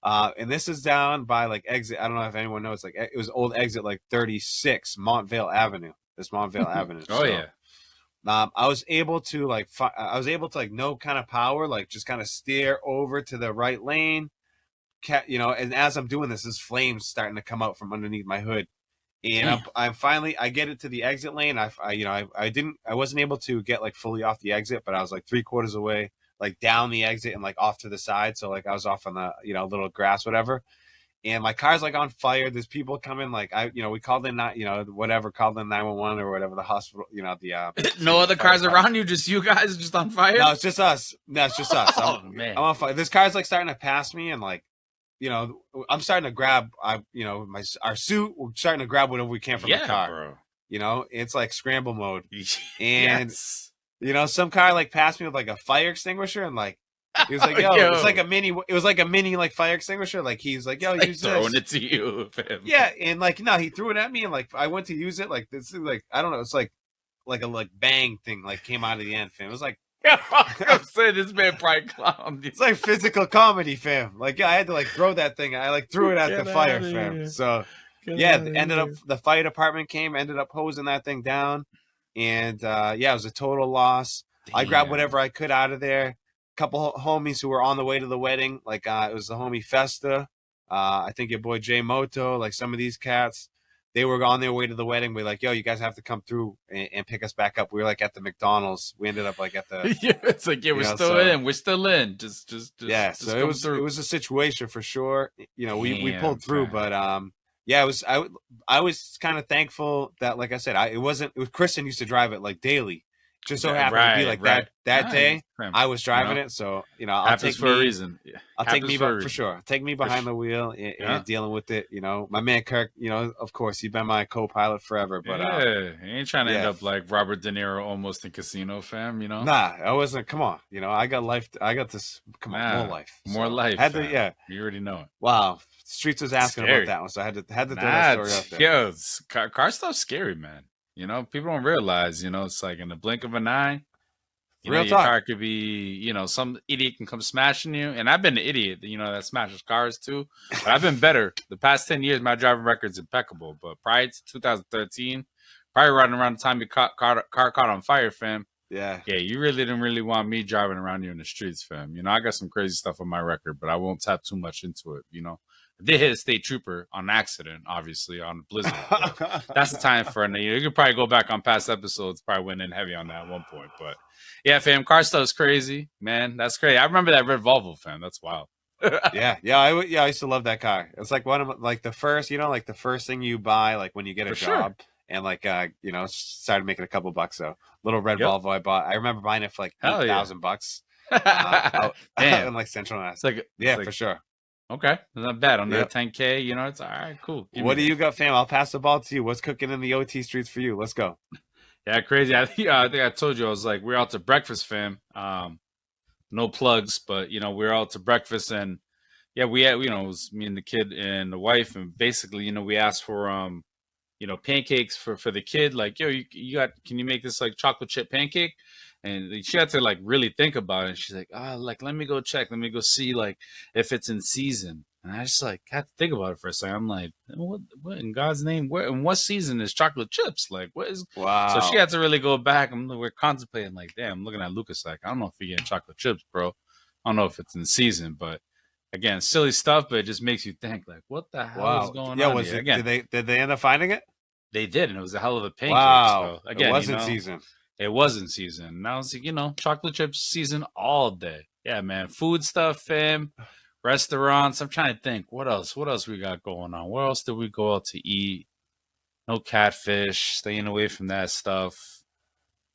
And this is down by like exit. I don't know if anyone knows. Like it was old exit like 36 Montvale Avenue. This Montvale Avenue. Oh, yeah. I was able to no kind of power, like just kind of steer over to the right lane. And as I'm doing this, flames starting to come out from underneath my hood. And I'm finally, I get it to the exit lane. I wasn't able to get like fully off the exit, but I was like 3/4 away. Like down the exit and like off to the side. So like I was off on the, little grass, whatever. And my car's like on fire. There's people coming. Like we called in, called in 911 or whatever, the hospital, no other cars around you, just you guys just on fire? No, it's just us. Oh, man. I'm on fire. This car's like starting to pass me and like, I'm starting to grab, our suit. We're starting to grab whatever we can from the car. Bro. It's like scramble mode. And some car like passed me with like a fire extinguisher and like he was like, "Yo, it was like a mini like fire extinguisher." Like he's like, "Yo, use this." Throwing it to you. Fam. Yeah, and like no, he threw it at me and like I went to use it. Like this is like I don't know, it's like a bang thing like came out of the end, fam. It was like I'm saying this man probably clowned. It's like physical comedy, fam. Like I had to like throw that thing. I like threw it at the fire, fam. So the fire department came, ended up hosing that thing down. And it was a total loss. Damn. I grabbed whatever I could out of there. A couple homies who were on the way to the wedding, like it was the homie Festa. I think your boy Jay Moto, like some of these cats, they were on their way to the wedding. We're like, "Yo, you guys have to come through and pick us back up." We were like at the McDonald's. We ended up like at the it's like we're still in. We're still in. Just so it was a situation for sure. We pulled through, but I was kind of thankful that, like I said, it was Kristen used to drive it like daily. Just so happened to be like that day. I was driving it, so I'll take for a reason. I'll take me for sure. Take me behind the wheel and dealing with it. My man Kirk. Of course, he's been my co-pilot forever. But he ain't trying to end up like Robert De Niro almost in Casino, fam. Nah, I wasn't. Come on, I got life. I got this. Come on, more life. More life. Had to, you already know it. Wow, Streets was asking about that one, so I had to throw that story out there. Yo, car stuff's scary, man. People don't realize, it's like in the blink of an eye, your car could be, some idiot can come smashing you. And I've been an idiot, that smashes cars too. But I've been better. The past 10 years, my driving record's impeccable. But prior to 2013, probably right around the time your car caught on fire, fam, Yeah. Yeah, you really didn't really want me driving around you in the streets, fam. I got some crazy stuff on my record, but I won't tap too much into it. I did hit a state trooper on accident, obviously, on a blizzard, but that's the time for it. You could probably go back on past episodes, probably went in heavy on that at one point. But yeah, fam, car stuff's crazy, man. That's crazy. I remember that red Volvo, fam. That's wild. Yeah. I used to love that car. It's like one of like the first, like the first thing you buy, like when you get a For job. sure. And like started making a couple bucks. So little red Yep. Volvo I bought. I remember buying it for like Hell yeah. $8,000 out Damn. in like Central Mass. It's For sure. Okay, not bad. Under Yep. 10K, it's all right. Cool. What do you got, fam? I'll pass the ball to you. What's cooking in the OT streets for you? Let's go. Yeah, crazy. I think I told you I was like, we're out to breakfast, fam. No plugs, but we're out to breakfast, and yeah, we had it was me and the kid and the wife, and basically, we asked for pancakes for the kid. Like, yo, can you make this like chocolate chip pancake? And she had to like really think about it. She's like, like let me go check, let me go see like if it's in season. And I just like had to think about it for a second. I'm like, what in God's name? Where in what season is chocolate chips? Like, what is? Wow. So she had to really go back. We're contemplating like, damn, I'm looking at Lucas like, I don't know if you're getting chocolate chips, bro. I don't know if it's in season, but again, silly stuff, but it just makes you think like, what the hell is going on? Yeah, was here? it? Again, Did they end up finding it? they did, and it was a hell of a pancake. Wow. So again, it wasn't season. It wasn't season. And I was like, chocolate chips season all day. Yeah, man. Food stuff, fam. Restaurants. I'm trying to think. What else? What else we got going on? Where else did we go out to eat? No catfish. Staying away from that stuff.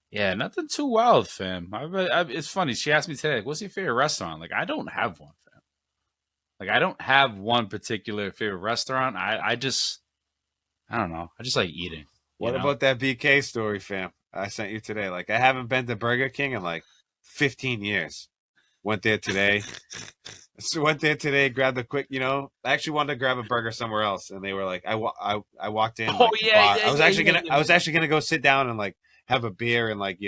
Yeah, nothing too wild, fam. It's funny. She asked me today, like, what's your favorite restaurant? Like, I don't have one, fam. Like, I don't have one particular favorite restaurant. I don't know. I just like eating. What about that BK story, fam? I sent you today. Like, I haven't been to Burger King in like 15 years. Went there today. Grabbed a quick, I actually wanted to grab a burger somewhere else, and they were like, I walked in. Oh, like, yeah, I was actually gonna go sit down and like have a beer and like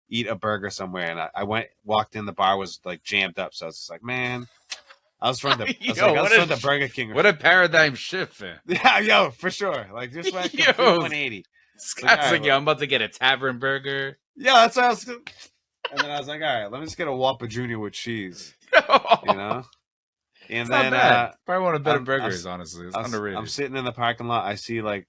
eat a burger somewhere, and I walked in. The bar was like jammed up, so I was just like, man. I was from the Burger King. What a paradigm shift, man. Yeah, for sure. Like, just went complete 180. This guy's like, yo, I'm about to get a tavern burger. Yeah, that's what I was. And then I was like, all right, let me just get a Whopper Jr. with cheese. And it's then not bad. Probably one of the better burgers, honestly. It's underrated. I'm sitting in the parking lot. I see like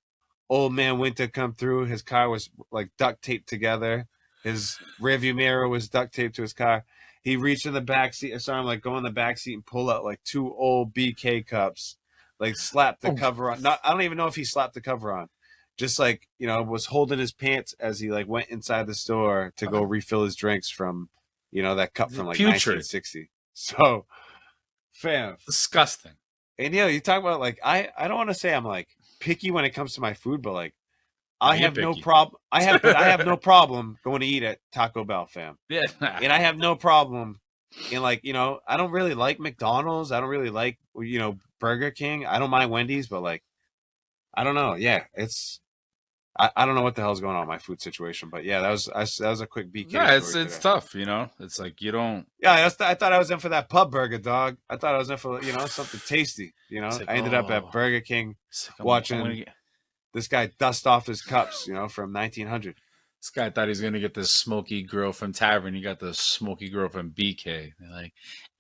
old man Winter come through. His car was like duct taped together. His rearview mirror was duct taped to his car. He reached in the back seat. I saw him like go in the back seat and pull out like 2 old BK cups, like slap the cover on. I don't even know if he slapped the cover on. Just like, was holding his pants as he like went inside the store to go refill his drinks from, that cup from like 1960. So, fam, disgusting. And you talk about like I don't want to say I'm like picky when it comes to my food, but like I have no problem. I have no problem going to eat at Taco Bell, fam. Yeah, and I have no problem in like I don't really like McDonald's. I don't really like Burger King. I don't mind Wendy's, but like I don't know. Yeah, it's I don't know what the hell's going on in my food situation, but yeah, that was a quick BK. Yeah, it's tough. It's like you don't. Yeah, I thought I was in for that pub burger, dog. I thought I was in for something tasty. Like, I ended up at Burger King watching this guy dust off his cups, from 1900. This guy thought he was gonna get the smoky girl from Tavern. He got the smoky girl from BK. They're like,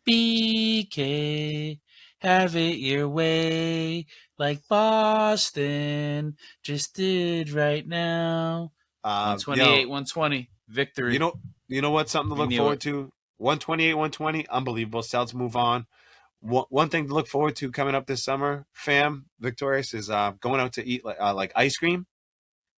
BK, have it your way, like Boston just did right now. 128, 120, victory. You know what? Something to look forward to. 128, 120, unbelievable. Celts move on. One thing to look forward to coming up this summer, fam, Victorious, is going out to eat like ice cream.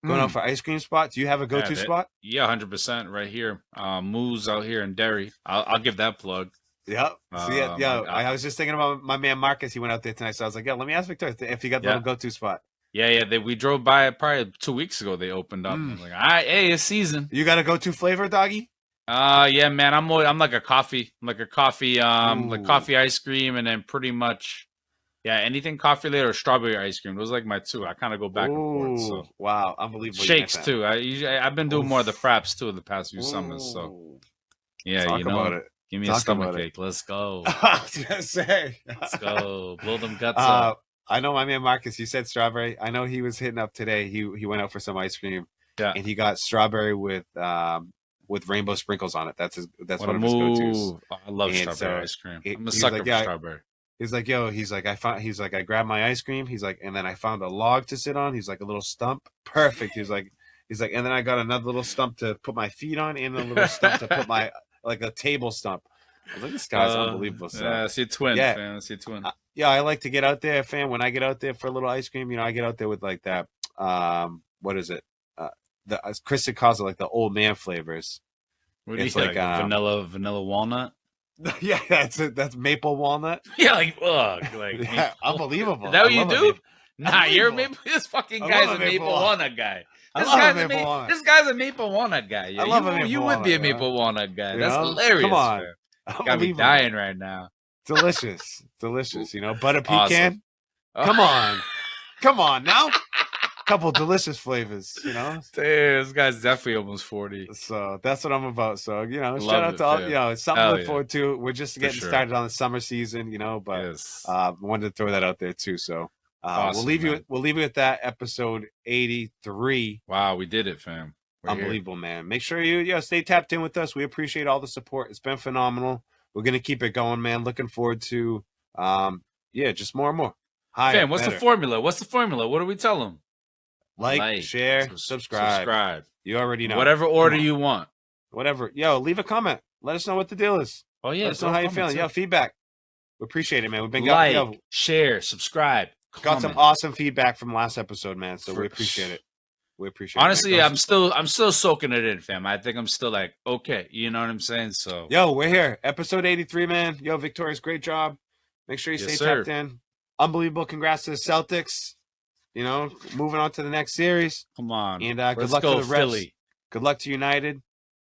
Going out for ice cream spot. Do you have a go-to spot? Yeah, 100% right here. Moo's out here in Derry. I'll give that plug. Yep. I was just thinking about my man Marcus. He went out there tonight, so I was like, yeah, let me ask Victoria if he got the little go-to spot. Yeah. We drove by it probably 2 weeks ago. They opened up. I was like, all right, hey, it's season. You got a go-to flavor, doggy? Yeah, man. I'm like a coffee. Like coffee ice cream, and then pretty much, yeah, anything coffee later or strawberry ice cream. Those are like my two. I kind of go back and forth. So wow, unbelievable. Shakes too. I've been doing more of the fraps too the past few summers. So yeah, Talk about it. Give me a stomach ache. Let's go. I was gonna say, let's go. Blow them guts up. I know my man Marcus. You said strawberry. I know he was hitting up today. He went out for some ice cream. Yeah, and he got strawberry with with rainbow sprinkles on it. That's What one a of his go-tos. move. Oh, I love And strawberry so ice cream. he I'm a was sucker like, for yeah. strawberry. He's like, yo, I grabbed my ice cream. He's like, and then I found a log to sit on. He's like, a little stump. Perfect. He's like, and then I got another little stump to put my feet on and a little stump to put my, like a table stump. I was like, this guy's unbelievable. So, yeah, I see a twin, yeah. fam. I see a twin. Yeah, I like to get out there, fam. When I get out there for a little ice cream, I get out there with like that, what is it? As Kristen calls it, like the old man flavors. What do It's you like, vanilla walnut? Yeah, that's maple walnut. Yeah, like Yeah, unbelievable. Is that what you do? Nah, you're a Unbelievable. maple. This fucking guy's a maple walnut guy. This guy's a maple walnut guy. Yeah, I love a maple you walnut, would be a maple walnut guy. That's know? hilarious. Come on. Man. Got me dying right now. Delicious. Butter pecan. Awesome. Come on now. Couple delicious flavors, Damn, this guy's definitely almost 40. So that's what I'm about. So, shout out to all, it's something to look forward to. We're just getting started on the summer season, but wanted to throw that out there too. So awesome, we'll leave you with that episode 83. Wow, we did it, fam. We're unbelievable, man. Make sure you stay tapped in with us. We appreciate all the support. It's been phenomenal. We're gonna keep it going, man. Looking forward to just more and more. Fam, what's the formula? What do we tell them? Like, share, subscribe. You already know. Whatever order you want. Whatever. Yo, leave a comment. Let us know what the deal is. Oh, yeah. Let us know how you're feeling. Yo, feedback. We appreciate it, man. We've been share, subscribe. Got some awesome feedback from last episode, man. So we appreciate it. Honestly, I'm still soaking it in, fam. I think I'm still like, okay, you know what I'm saying? So yo, we're here. Episode 83, man. Yo, Victorious, great job. Make sure you stay tapped in. Unbelievable. Congrats to the Celtics. Moving on to the next series. Come on. And good luck to the Revs. Philly. Good luck to United.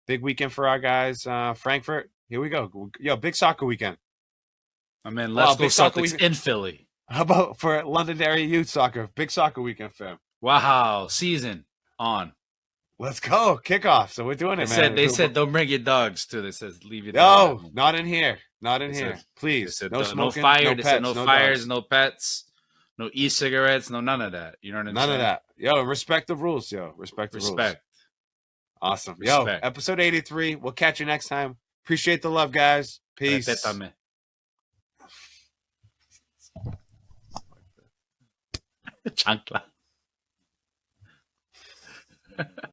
Big weekend for our guys. Frankfurt. Here we go. Yo, big soccer weekend. I mean, let's go Celtics in Philly. How about for Londonderry youth soccer? Big soccer weekend, fam. Wow. Season on. Let's go. Kickoff. So we're doing it, man. They said don't bring your dogs, too. They said leave your dogs. No, not in here. Not in here. Please. No smoking, no fire. No they pets, said no fires, dogs. No pets. No e-cigarettes, no none of that. You know what I'm saying? None of that. Yo, respect the rules, yo. Respect the rules. Awesome. Yo, episode 83. We'll catch you next time. Appreciate the love, guys. Peace. Chancla.